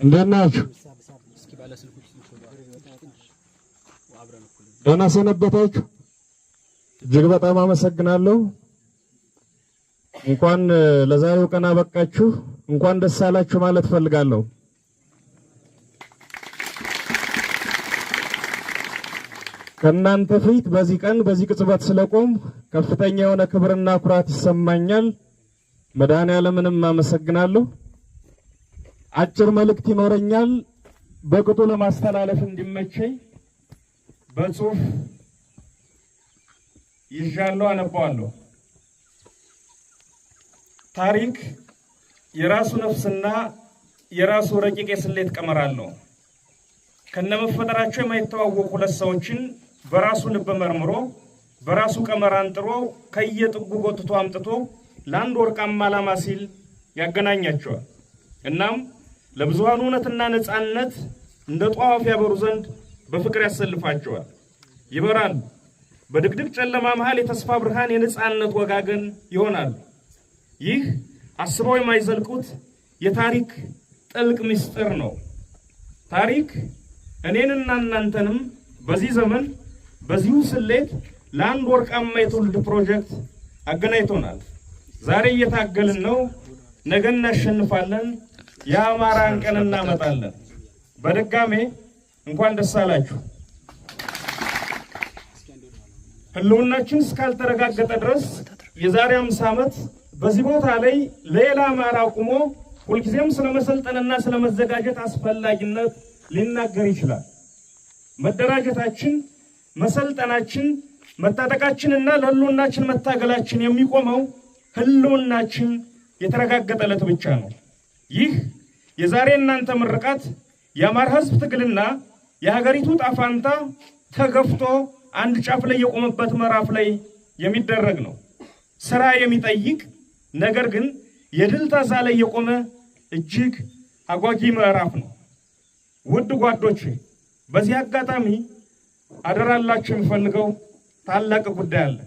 እንደምን ናችሁ? ደህና ሰነበታችሁ? እጅግ በጣም አመሰግናለሁ። እንኳን ለዛሬው ቀን አበቃችሁ፣ እንኳን ደስ አላችሁ ማለት ፈልጋለሁ። ከእናንተ ፊት በዚህ ቀን በዚህ ቅጽበት ስለቆም ከፍተኛ የሆነ ክብርና ኩራት ይሰማኛል። መድኃኔዓለምንም አመሰግናለሁ። አጭር መልእክት ይኖረኛል። በቅጡ ለማስተላለፍ እንዲመቸኝ በጽሁፍ ይዣለሁ፣ አነባዋለሁ። ታሪክ የራሱ ነፍስና የራሱ ረቂቅ የስሌት ቀመር አለው። ከነመፈጠራቸው የማይተዋወቁ ሁለት ሰዎችን በራሱ ልብ መርምሮ በራሱ ቀመር አንጥሮ ከየጥጉ ጎትቶ አምጥቶ ለአንድ ወርቃማ ዓላማ ሲል ያገናኛቸዋል። እናም ለብዙሃኑ እውነትና ነጻነት እንደ ጧፍ ያበሩ ዘንድ በፍቅር ያሰልፋቸዋል። ይበራሉ። በድቅድቅ ጨለማ መሃል የተስፋ ብርሃን የነጻነት ወጋገን ይሆናሉ። ይህ አስበው የማይዘልቁት የታሪክ ጥልቅ ምስጢር ነው። ታሪክ እኔንና እናንተንም በዚህ ዘመን በዚሁ ስሌት ለአንድ ወርቃማ የትውልድ ፕሮጀክት አገናኝቶናል። ዛሬ እየታገልን ነው፣ ነገ እናሸንፋለን፣ የአማራን ቀን እናመጣለን። በድጋሜ እንኳን ደስ አላችሁ። ህልውናችን እስካልተረጋገጠ ድረስ የዛሬ 50 ዓመት በዚህ ቦታ ላይ ሌላ አማራ ቆሞ ሁልጊዜም ስለመሰልጠንና ስለመዘጋጀት አስፈላጊነት ሊናገር ይችላል። መደራጀታችን፣ መሰልጠናችን፣ መታጠቃችንና ለህልውናችን መታገላችን የሚቆመው ህልውናችን የተረጋገጠለት ብቻ ነው። ይህ የዛሬ እናንተ ምርቃት የአማራ ህዝብ ትግልና የሀገሪቱ ጣፋንታ ተገፍቶ አንድ ጫፍ ላይ የቆመበት ምዕራፍ ላይ የሚደረግ ነው። ስራ የሚጠይቅ ነገር ግን የድል ታዛ ላይ የቆመ እጅግ አጓጊ ምዕራፍ ነው። ውድ ጓዶቼ፣ በዚህ አጋጣሚ አደራላችሁ የሚፈልገው ታላቅ ጉዳይ አለ።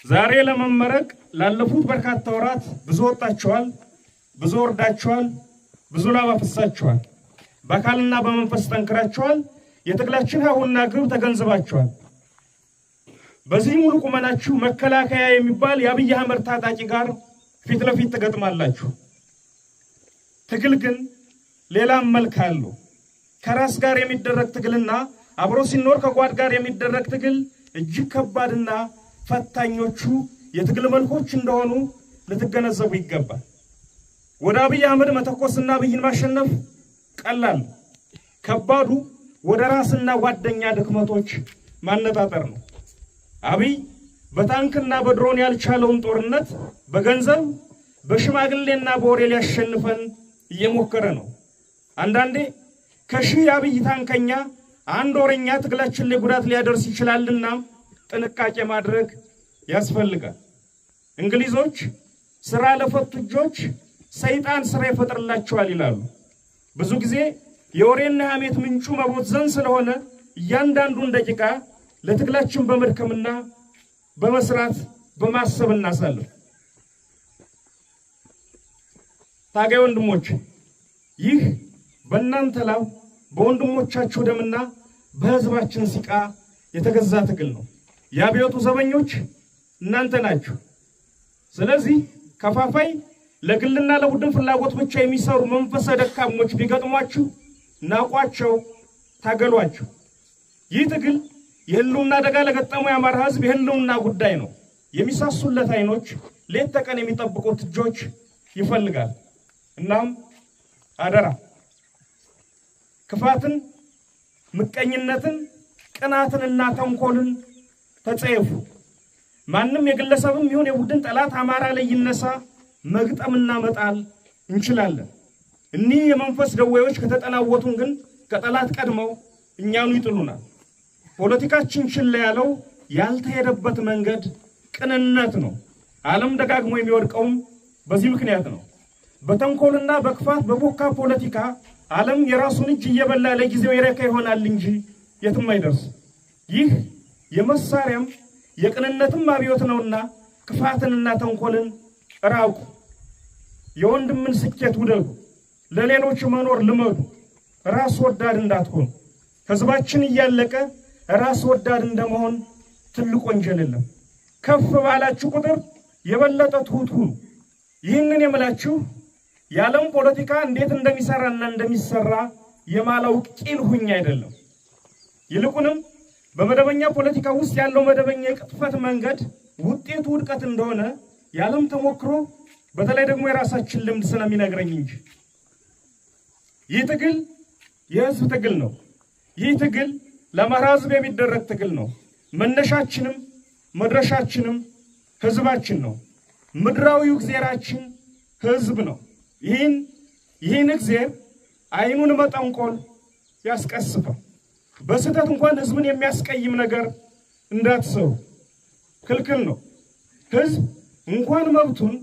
ዛሬ ለመመረቅ ላለፉት በርካታ ወራት ብዙ ወጣችኋል፣ ብዙ ወርዳችኋል፣ ብዙ ላብ አፍስሳችኋል። በአካልና በመንፈስ ጠንክራችኋል። የትግላችን ሀሁና ግብ ተገንዝባችኋል። በዚህ ሙሉ ቁመናችሁ መከላከያ የሚባል የአብይ አህመድ ታጣቂ ጋር ፊት ለፊት ትገጥማላችሁ። ትግል ግን ሌላም መልክ አለው። ከራስ ጋር የሚደረግ ትግልና አብሮ ሲኖር ከጓድ ጋር የሚደረግ ትግል እጅግ ከባድና ፈታኞቹ የትግል መልኮች እንደሆኑ ልትገነዘቡ ይገባል። ወደ አብይ አህመድ መተኮስና አብይን ማሸነፍ ቀላል፣ ከባዱ ወደ ራስና ጓደኛ ድክመቶች ማነጣጠር ነው። አብይ በታንክና በድሮን ያልቻለውን ጦርነት በገንዘብ በሽማግሌና በወሬ ሊያሸንፈን እየሞከረ ነው። አንዳንዴ ከሺህ አብይ ታንከኛ አንድ ወሬኛ ትግላችን ላይ ጉዳት ሊያደርስ ይችላልና ጥንቃቄ ማድረግ ያስፈልጋል። እንግሊዞች ስራ ለፈቱ እጆች ሰይጣን ስራ ይፈጥርላቸዋል ይላሉ። ብዙ ጊዜ የወሬና ሐሜት ምንጩ መቦዘን ስለሆነ እያንዳንዱን ደቂቃ ለትግላችን በመድከምና በመስራት በማሰብ እናሳልፍ። ታጋይ ወንድሞች፣ ይህ በእናንተ ላብ በወንድሞቻችሁ ደምና በህዝባችን ሲቃ የተገዛ ትግል ነው። የአብዮቱ ዘበኞች እናንተ ናችሁ። ስለዚህ ከፋፋይ ለግልና ለቡድን ፍላጎት ብቻ የሚሰሩ መንፈሰ ደካሞች ቢገጥሟችሁ ናቋቸው፣ ታገሏቸው። ይህ ትግል የህልውና አደጋ ለገጠመው የአማራ ህዝብ የህልውና ጉዳይ ነው። የሚሳሱለት አይኖች ሌት ተቀን የሚጠብቁት እጆች ይፈልጋል። እናም አደራ ክፋትን፣ ምቀኝነትን፣ ቅናትንና ተንኮልን ተጸየፉ። ማንም የግለሰብም ይሁን የቡድን ጠላት አማራ ላይ ይነሳ መግጠምና መጣል እንችላለን። እኒህ የመንፈስ ደዌዎች ከተጠናወቱን ግን ከጠላት ቀድመው እኛኑ ይጥሉናል። ፖለቲካችን ችላ ያለው ያልተሄደበት መንገድ ቅንነት ነው። ዓለም ደጋግሞ የሚወድቀውም በዚህ ምክንያት ነው። በተንኮልና በክፋት በቦካ ፖለቲካ ዓለም የራሱን እጅ እየበላ ለጊዜው ይረካ ይሆናል እንጂ የትም አይደርስ። ይህ የመሳሪያም የቅንነትም አብዮት ነውና ክፋትንና ተንኮልን ራቁ። የወንድምን ስኬት ውደዱ፣ ለሌሎች መኖር ልመዱ፣ ራስ ወዳድ እንዳትሆኑ። ህዝባችን እያለቀ ራስ ወዳድ እንደመሆን ትልቅ ወንጀል የለም። ከፍ ባላችሁ ቁጥር የበለጠ ትሁት ሁኑ። ይህንን የምላችሁ የዓለም ፖለቲካ እንዴት እንደሚሰራና እንደሚሰራ የማላውቅ ቂል ሁኝ አይደለም። ይልቁንም በመደበኛ ፖለቲካ ውስጥ ያለው መደበኛ የቅጥፈት መንገድ ውጤቱ ውድቀት እንደሆነ የዓለም ተሞክሮ በተለይ ደግሞ የራሳችን ልምድ ስለሚነግረኝ እንጂ። ይህ ትግል የህዝብ ትግል ነው። ይህ ትግል ለአማራ ህዝብ የሚደረግ ትግል ነው። መነሻችንም መድረሻችንም ህዝባችን ነው። ምድራዊው እግዚአብሔራችን ህዝብ ነው። ይህን እግዚአብሔር አይኑን መጠንቆል ያስቀስፋል። በስህተት እንኳን ህዝብን የሚያስቀይም ነገር እንዳትሰሩ ክልክል ነው። ህዝብ እንኳን መብቱን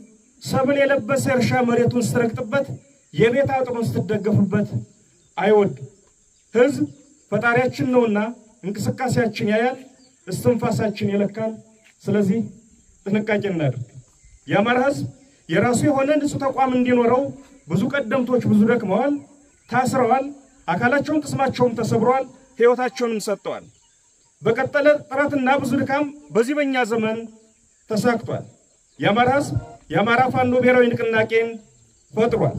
ሰብል የለበሰ እርሻ መሬቱን ስትረግጥበት የቤት አጥሩን ስትደገፉበት አይወድም። ህዝብ ፈጣሪያችን ነውና እንቅስቃሴያችን ያያል፣ እስትንፋሳችን ይለካል። ስለዚህ ጥንቃቄ እናድርግ። የአማራ ህዝብ የራሱ የሆነ ንጹህ ተቋም እንዲኖረው ብዙ ቀደምቶች ብዙ ደክመዋል፣ ታስረዋል፣ አካላቸውን ቅስማቸውም ተሰብረዋል፣ ህይወታቸውንም ሰጥተዋል። በቀጠለ ጥረትና ብዙ ድካም በዚህ በእኛ ዘመን ተሳክቷል። የአማራ ህዝብ የአማራ ፋኖ ብሔራዊ ንቅናቄን ፈጥሯል።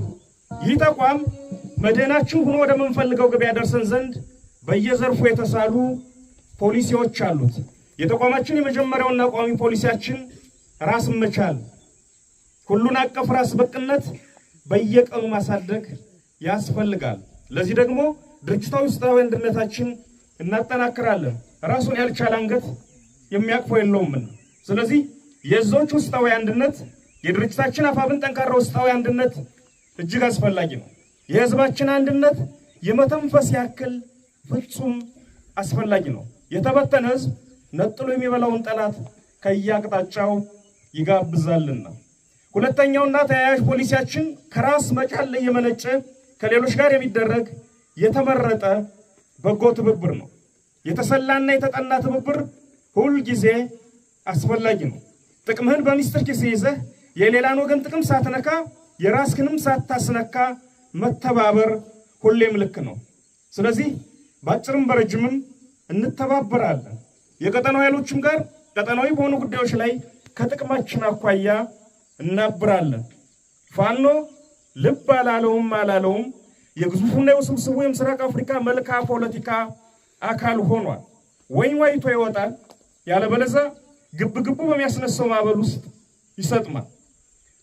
ይህ ተቋም መድህናችን ሆኖ ወደ ምንፈልገው ግብ ያደርሰን ዘንድ በየዘርፉ የተሳሉ ፖሊሲዎች አሉት። የተቋማችን የመጀመሪያውና ቋሚ ፖሊሲያችን ራስን መቻል፣ ሁሉን አቀፍ ራስ በቅነት በየቀኑ ማሳደግ ያስፈልጋል። ለዚህ ደግሞ ድርጅታዊ ውስጣዊ አንድነታችን እናጠናክራለን። ራሱን ያልቻለ አንገት የሚያቅፈው የለውምና። ስለዚህ የዞች ውስጣዊ አንድነት የድርጅታችን አፋብን ጠንካራ ውስጣዊ አንድነት እጅግ አስፈላጊ ነው። የህዝባችን አንድነት የመተንፈስ ያክል ፍጹም አስፈላጊ ነው። የተበተነ ህዝብ ነጥሎ የሚበላውን ጠላት ከያቅጣጫው ይጋብዛልና። ሁለተኛውና ተያያዥ ፖሊሲያችን ከራስ መቻል ላይ የመነጨ ከሌሎች ጋር የሚደረግ የተመረጠ በጎ ትብብር ነው። የተሰላና የተጠና ትብብር ሁል ጊዜ አስፈላጊ ነው። ጥቅምህን በሚስጥር ኪስ ይዘህ የሌላን ወገን ጥቅም ሳትነካ የራስህንም ሳታስነካ መተባበር ሁሌም ልክ ነው። ስለዚህ ባጭርም በረጅምም እንተባበራለን። የቀጠናው ኃይሎችም ጋር ቀጠናዊ በሆኑ ጉዳዮች ላይ ከጥቅማችን አኳያ እናብራለን። ፋኖ ልብ አላለውም የግዙፉና የውስብስቡ የምስራቅ አፍሪካ መልክዓ ፖለቲካ አካል ሆኗል። ወይን ዋይቶ ይወጣል፣ ያለበለዚያ ግብግቡ በሚያስነሳው ማዕበል ውስጥ ይሰጥማል።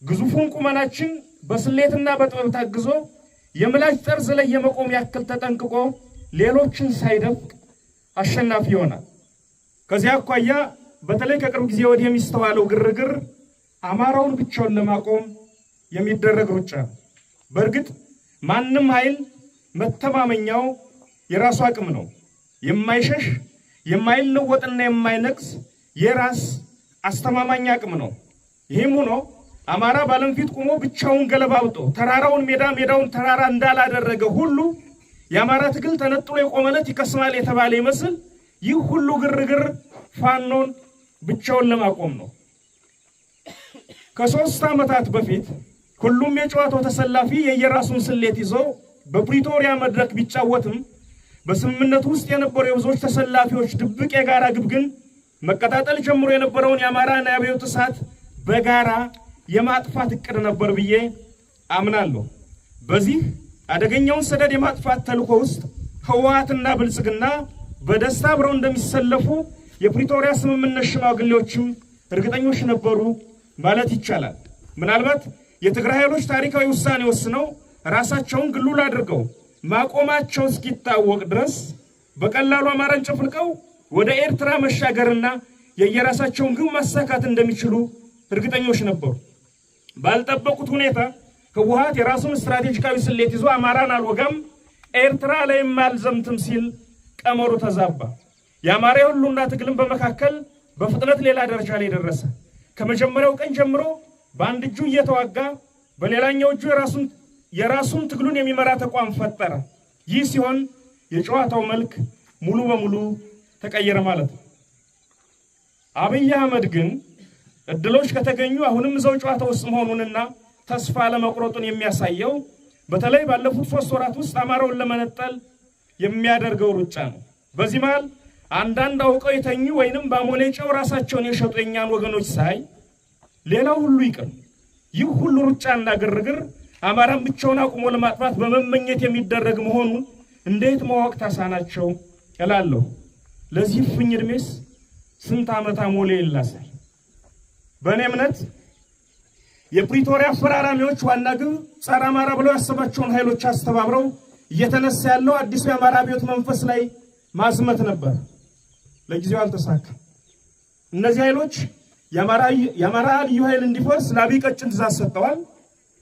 ግዙፉን ቁመናችን በስሌትና በጥበብ ታግዞ የምላጭ ጠርዝ ላይ የመቆም ያክል ተጠንቅቆ ሌሎችን ሳይደፍቅ አሸናፊ ይሆናል። ከዚያ አኳያ በተለይ ከቅርብ ጊዜ ወዲህ የሚስተዋለው ግርግር አማራውን ብቻውን ለማቆም የሚደረግ ሩጫ ነው። በእርግጥ ማንም ኃይል መተማመኛው የራሱ አቅም ነው። የማይሸሽ የማይለወጥና የማይነቅስ የራስ አስተማማኝ አቅም ነው። ይህም ሆኖ አማራ ባለም ፊት ቆሞ ብቻውን ገለባብጦ ተራራውን ሜዳውን ተራራ እንዳላደረገ ሁሉ የአማራ ትግል ተነጥሎ የቆመለት ይከስማል የተባለ ይመስል ይህ ሁሉ ግርግር ፋኖን ብቻውን ለማቆም ነው። ከ3 ዓመታት በፊት ሁሉም የጨዋታው ተሰላፊ የየራሱን ስሌት ይዞ በፕሪቶሪያ መድረክ ቢጫወትም በስምምነቱ ውስጥ የነበሩ የብዙዎች ተሰላፊዎች ድብቅ የጋራ ግብ ግን መቀጣጠል ጀምሮ የነበረውን የአማራና የአብዮት እሳት በጋራ የማጥፋት እቅድ ነበር ብዬ አምናለሁ። በዚህ አደገኛውን ሰደድ የማጥፋት ተልዕኮ ውስጥ ህወሓትና ብልጽግና በደስታ አብረው እንደሚሰለፉ የፕሪቶሪያ ስምምነት ሽማግሌዎችም እርግጠኞች ነበሩ ማለት ይቻላል። ምናልባት የትግራይ ኃይሎች ታሪካዊ ውሳኔ ወስነው ራሳቸውን ግሉል አድርገው ማቆማቸው እስኪታወቅ ድረስ በቀላሉ አማራን ጨፍልቀው ወደ ኤርትራ መሻገርና የየራሳቸውን ግብ ማሳካት እንደሚችሉ እርግጠኞች ነበሩ። ባልጠበቁት ሁኔታ ህወሓት የራሱን ስትራቴጂካዊ ስሌት ይዞ አማራን አልወጋም ኤርትራ ላይም አልዘምትም ሲል ቀመሩ ተዛባ። የአማራ ሁሉና ትግልን በመካከል በፍጥነት ሌላ ደረጃ ላይ ደረሰ። ከመጀመሪያው ቀን ጀምሮ በአንድ እጁ እየተዋጋ በሌላኛው እጁ የራሱን ትግሉን የሚመራ ተቋም ፈጠረ። ይህ ሲሆን የጨዋታው መልክ ሙሉ በሙሉ ተቀየረ ማለት ነው። አብይ አህመድ ግን እድሎች ከተገኙ አሁንም እዛው ጨዋታ ውስጥ መሆኑንና ተስፋ ለመቁረጡን የሚያሳየው በተለይ ባለፉት 3 ወራት ውስጥ አማራውን ለመነጠል የሚያደርገው ሩጫ ነው። በዚህ መሃል አንዳንድ አውቀው የተኙ ወይንም በአሞሌ ጨው ራሳቸውን የሸጡ የኛን ወገኖች ሳይ ሌላው ሁሉ ይቅር፣ ይህ ሁሉ ሩጫና ግርግር አማራን ብቻውን አቁሞ ለማጥፋት በመመኘት የሚደረግ መሆኑን እንዴት ማወቅ ተሳናቸው እላለሁ። ለዚህ ፍኝ እድሜስ ስንት ዓመት አሞሌ ይላሳል? በእኔ እምነት የፕሪቶሪያ አፈራራሚዎች ዋና ግብ ጸረ አማራ ብለው ያሰባቸውን ኃይሎች አስተባብረው እየተነሳ ያለው አዲሱ የአማራ አብዮት መንፈስ ላይ ማዝመት ነበር። ለጊዜው አልተሳካም። እነዚህ ኃይሎች የአማራ ልዩ ኃይል እንዲፈርስ ለአብይ ቀጭን ትእዛዝ ሰጥተዋል።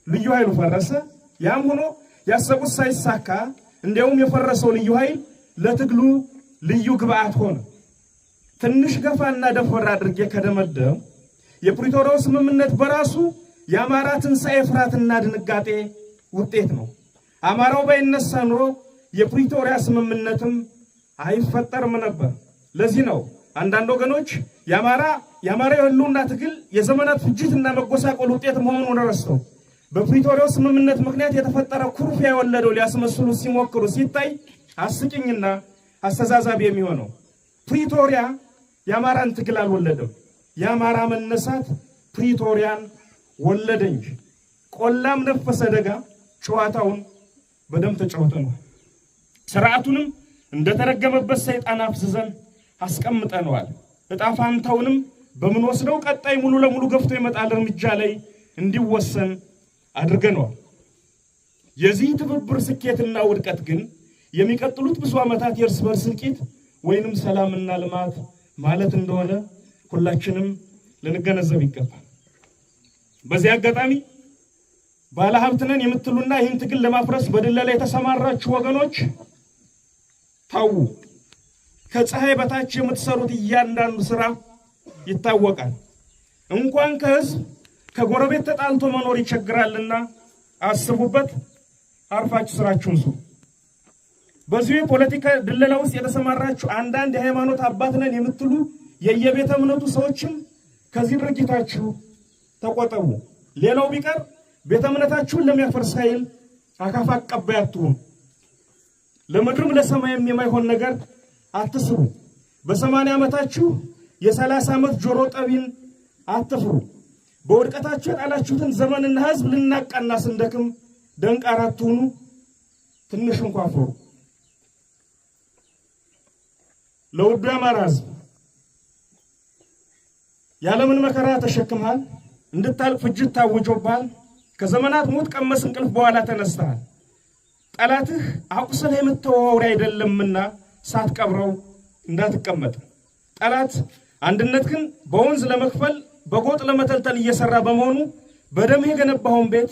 ልዩ ኃይሉ ፈረሰ። ያም ሆኖ ያሰቡት ሳይሳካ እንዲያውም የፈረሰው ልዩ ኃይል ለትግሉ ልዩ ግብአት ሆነ። ትንሽ ገፋና ደፈር አድርጌ ከደመደም የፕሪቶሪያው ስምምነት በራሱ የአማራ ትንሣኤ ፍርሃትና ድንጋጤ ውጤት ነው። አማራው ባይነሳ ኑሮ የፕሪቶሪያ ስምምነትም አይፈጠርም ነበር። ለዚህ ነው አንዳንድ ወገኖች የአማራ የህልውና ትግል የዘመናት ፍጅትና መጎሳቆል ውጤት መሆኑን ረስተው በፕሪቶሪያው ስምምነት ምክንያት የተፈጠረ ኩርፊያ የወለደው ሊያስመስሉ ሲሞክሩ ሲታይ አስቂኝና አስተዛዛቢ የሚሆነው ፕሪቶሪያ የአማራን ትግል አልወለደም። የአማራ መነሳት ፕሪቶሪያን ወለደ እንጂ። ቆላም ነፈሰ ደጋ ጨዋታውን በደም ተጫውተነዋል። ስርዓቱንም እንደተረገመበት ሰይጣን አፍዝዘን አስቀምጠነዋል። እጣ ፋንታውንም በምንወስደው ቀጣይ ሙሉ ለሙሉ ገፍቶ ይመጣል እርምጃ ላይ እንዲወሰን አድርገነዋል። የዚህ ትብብር ስኬትና ውድቀት ግን የሚቀጥሉት ብዙ ዓመታት የእርስ በርስ እልቂት ወይንም ሰላምና ልማት ማለት እንደሆነ ሁላችንም ልንገነዘብ ይገባል። በዚህ አጋጣሚ ባለሀብት ነን የምትሉና ይህን ትግል ለማፍረስ በድለላ የተሰማራችሁ ወገኖች ታው ከፀሐይ በታች የምትሰሩት እያንዳንዱ ስራ ይታወቃል። እንኳን ከህዝብ ከጎረቤት ተጣልቶ መኖር ይቸግራልና አስቡበት። አርፋችሁ ስራችሁን ስሩ። በዚህ የፖለቲካ ድለላ ውስጥ የተሰማራችሁ አንዳንድ የሃይማኖት አባት ነን የምትሉ የየቤተ እምነቱ ሰዎችም ከዚህ ድርጊታችሁ ተቆጠቡ። ሌላው ቢቀር ቤተ እምነታችሁን ለሚያፈርስ ኃይል አካፋ አቀባይ አትሁኑ። ለምድርም ለሰማይም የማይሆን ነገር አትስሩ። በ80 ዓመታችሁ የ30 ዓመት ጆሮ ጠቢን አትፍሩ። በውድቀታችሁ የጣላችሁትን ዘመንና ህዝብ ልናቃና ስንደክም ደንቃራ አትሁኑ። ትንሽ እንኳን ፍሩ። ለውዱ የአማራ ህዝብ ያለምን መከራ ተሸክመሃል። እንድታልቅ ፍጅት ታውጆብሃል። ከዘመናት ሞት ቀመስ እንቅልፍ በኋላ ተነስተሃል። ጠላትህ አቁስል የምትወውር አይደለምና ሳትቀብረው እንዳትቀመጥ። ጠላት አንድነት ግን በወንዝ ለመክፈል በጎጥ ለመተልተል እየሰራ በመሆኑ በደምህ የገነባውን ቤት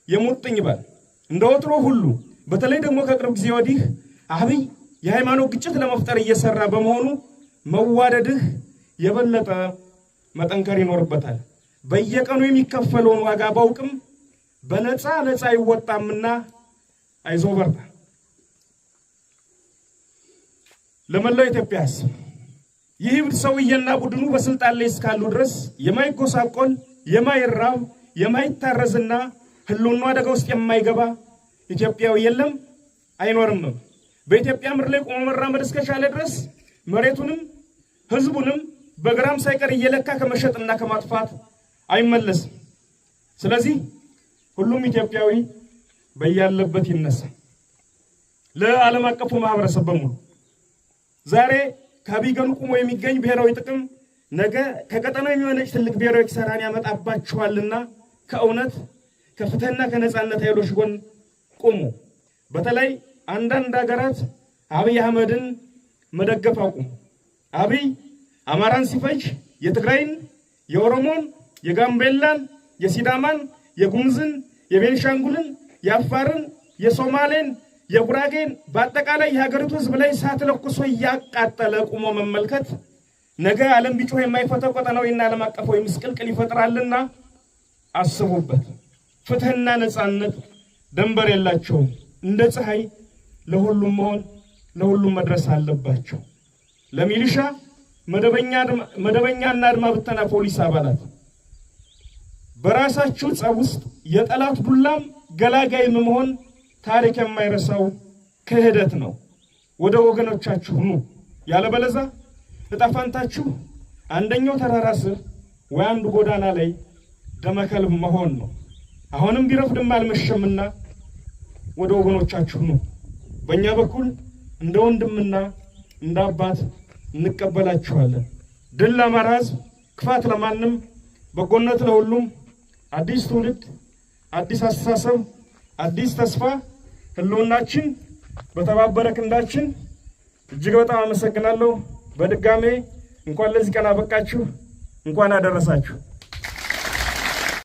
የሙጥኝ ይበል። እንደ ወትሮ ሁሉ በተለይ ደግሞ ከቅርብ ጊዜ ወዲህ አብይ የሃይማኖት ግጭት ለመፍጠር እየሰራ በመሆኑ መዋደድህ የበለጠ መጠንከር ይኖርበታል። በየቀኑ የሚከፈለውን ዋጋ ባውቅም በነፃ ይወጣምና አይዞህ በርታ። ለመላው ኢትዮጵያ ይህ ሰውዬና ቡድኑ በስልጣን ላይ እስካሉ ድረስ የማይጎሳቆል የማይራብ የማይታረዝና ህልውና አደጋ ውስጥ የማይገባ ኢትዮጵያዊ የለም አይኖርም። በኢትዮጵያ ምድር ላይ ቆሞ መራመድ እስከቻለ ድረስ መሬቱንም ህዝቡንም በግራም ሳይቀር እየለካ ከመሸጥና ከማጥፋት አይመለስም። ስለዚህ ሁሉም ኢትዮጵያዊ በያለበት ይነሳ። ለዓለም አቀፉ ማህበረሰብ በሙሉ ዛሬ ከአብይ ጎን ቆሞ የሚገኝ ብሔራዊ ጥቅም ነገ ከቀጠናው የሚመነጭ ትልቅ ብሔራዊ ኪሳራን ያመጣባችኋልና ከእውነት ከፍትህና ከነጻነት ኃይሎች ጎን ቁሙ። በተለይ አንዳንድ ሀገራት አብይ አህመድን መደገፍ አቁሙ። አብይ አማራን ሲፈጅ የትግራይን፣ የኦሮሞን፣ የጋምቤላን፣ የሲዳማን፣ የጉምዝን፣ የቤንሻንጉልን፣ የአፋርን፣ የሶማሌን፣ የጉራጌን በአጠቃላይ የሀገሪቱ ህዝብ ላይ እሳት ለኩሶ እያቃጠለ ቁሞ መመልከት ነገ ዓለም ቢጮህ የማይፈታው ቀጠናዊና ዓለም አቀፋዊ ምስቅልቅል ይፈጥራልና አስቡበት። ፍትህና ነጻነት ደንበር የላቸውም። እንደ ፀሐይ ለሁሉም መሆን ለሁሉም መድረስ አለባቸው። ለሚሊሻ መደበኛና አድማ ብተና ፖሊስ አባላት በራሳችሁ ጸብ ውስጥ የጠላት ዱላም ገላጋይ መሆን ታሪክ የማይረሳው ክህደት ነው። ወደ ወገኖቻችሁ ኑ። ያለበለዚያ ዕጣ ፈንታችሁ አንደኛው ተራራ ስር ወይ አንዱ ጎዳና ላይ ደመከልብ መሆን ነው። አሁንም ቢረፍድም አልመሸምና ወደ ወገኖቻችሁ ኑ። በእኛ በኩል እንደ ወንድምና እንደ አባት እንቀበላችኋለን። ድል ለአማራ ሕዝብ፣ ክፋት ለማንም፣ በጎነት ለሁሉም። አዲስ ትውልድ፣ አዲስ አስተሳሰብ፣ አዲስ ተስፋ። ህልውናችን በተባበረ ክንዳችን። እጅግ በጣም አመሰግናለሁ። በድጋሜ እንኳን ለዚህ ቀን አበቃችሁ፣ እንኳን አደረሳችሁ።